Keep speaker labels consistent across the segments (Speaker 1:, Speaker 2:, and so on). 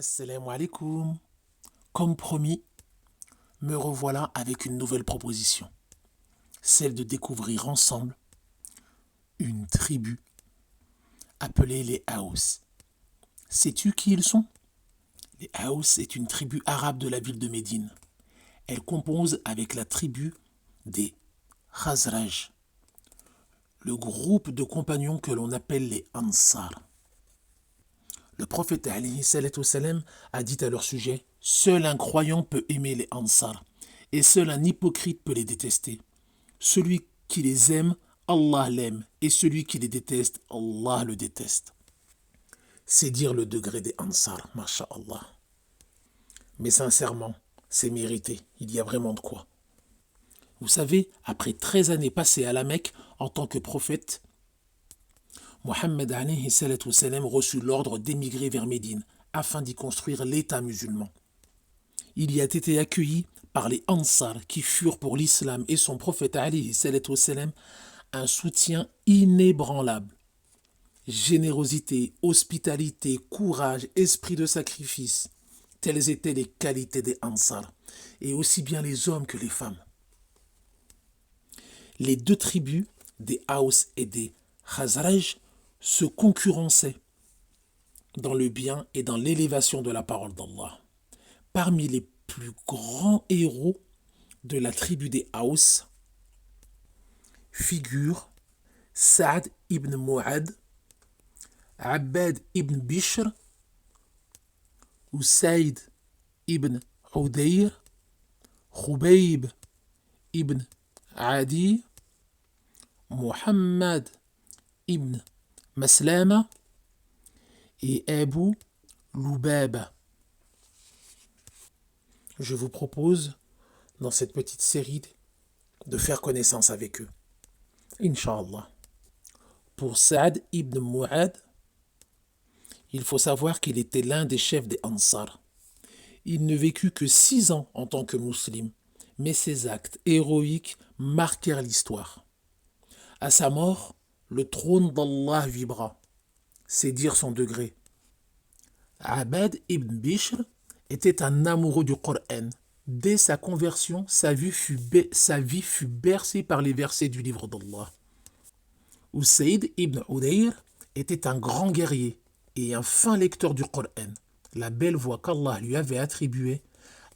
Speaker 1: Assalamu alaikum. Comme promis, me revoilà avec une nouvelle proposition, celle de découvrir ensemble une tribu appelée les Haous. Sais-tu qui ils sont? Les Haous est une tribu arabe de la ville de Médine. Elle compose avec la tribu des Khazraj, le groupe de compagnons que l'on appelle les Ansar. Le prophète alayhi salatu wassalam a dit à leur sujet: seul un croyant peut aimer les Ansar, et seul un hypocrite peut les détester. Celui qui les aime, Allah l'aime, et celui qui les déteste, Allah le déteste. C'est dire le degré des Ansar, masha'Allah. Mais sincèrement, c'est mérité, il y a vraiment de quoi. Vous savez, après 13 années passées à la Mecque en tant que prophète, Mohammed alayhi salatu wassalam reçut l'ordre d'émigrer vers Médine afin d'y construire l'État musulman. Il y a été accueilli par les Ansar qui furent pour l'islam et son prophète alayhi salatu wassalam un soutien inébranlable. Générosité, hospitalité, courage, esprit de sacrifice, telles étaient les qualités des Ansar, et aussi bien les hommes que les femmes. Les deux tribus, des Haous et des Khazraj, se concurrençaient dans le bien et dans l'élévation de la parole d'Allah. Parmi les plus grands héros de la tribu des Haous figurent Saad ibn Mu'ad, Abbad ibn Bishr, Usayd ibn Hudayr, Khubayb ibn Adi, Muhammad ibn Maslama et Abu Lubaba. Je vous propose, dans cette petite série, de faire connaissance avec eux. Inch'Allah. Pour Saad ibn Mu'ad, il faut savoir qu'il était l'un des chefs des Ansar. Il ne vécut que 6 ans en tant que musulman, mais ses actes héroïques marquèrent l'histoire. À sa mort, le trône d'Allah vibra. C'est dire son degré. Abbad ibn Bishr était un amoureux du Coran. Dès sa conversion, sa vie fut bercée par les versets du livre d'Allah. Usayd ibn Hudayr était un grand guerrier et un fin lecteur du Coran. La belle voix qu'Allah lui avait attribuée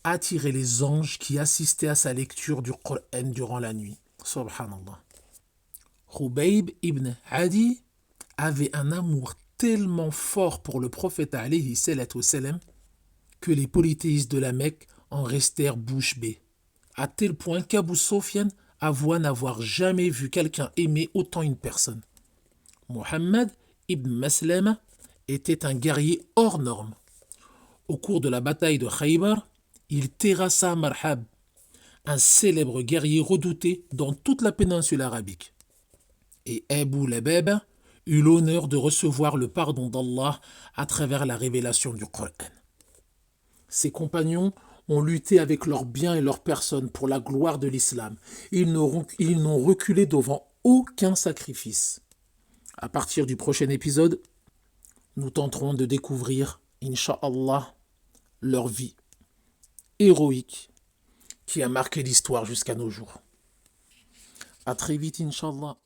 Speaker 1: attirait les anges qui assistaient à sa lecture du Coran durant la nuit. Subhanallah. Khubayb ibn Adi avait un amour tellement fort pour le prophète alayhi salatu wassalam que les polythéistes de la Mecque en restèrent bouche bée, à tel point qu'Abu Sufyan avoua n'avoir jamais vu quelqu'un aimer autant une personne. Muhammad ibn Maslama était un guerrier hors norme. Au cours de la bataille de Khaybar, il terrassa Marhab, un célèbre guerrier redouté dans toute la péninsule arabique. Et Abu Lubaba eut l'honneur de recevoir le pardon d'Allah à travers la révélation du Coran. Ses compagnons ont lutté avec leurs biens et leurs personnes pour la gloire de l'islam. Ils n'ont reculé devant aucun sacrifice. À partir du prochain épisode, nous tenterons de découvrir, Inch'Allah, leur vie héroïque qui a marqué l'histoire jusqu'à nos jours. À très vite, Inch'Allah.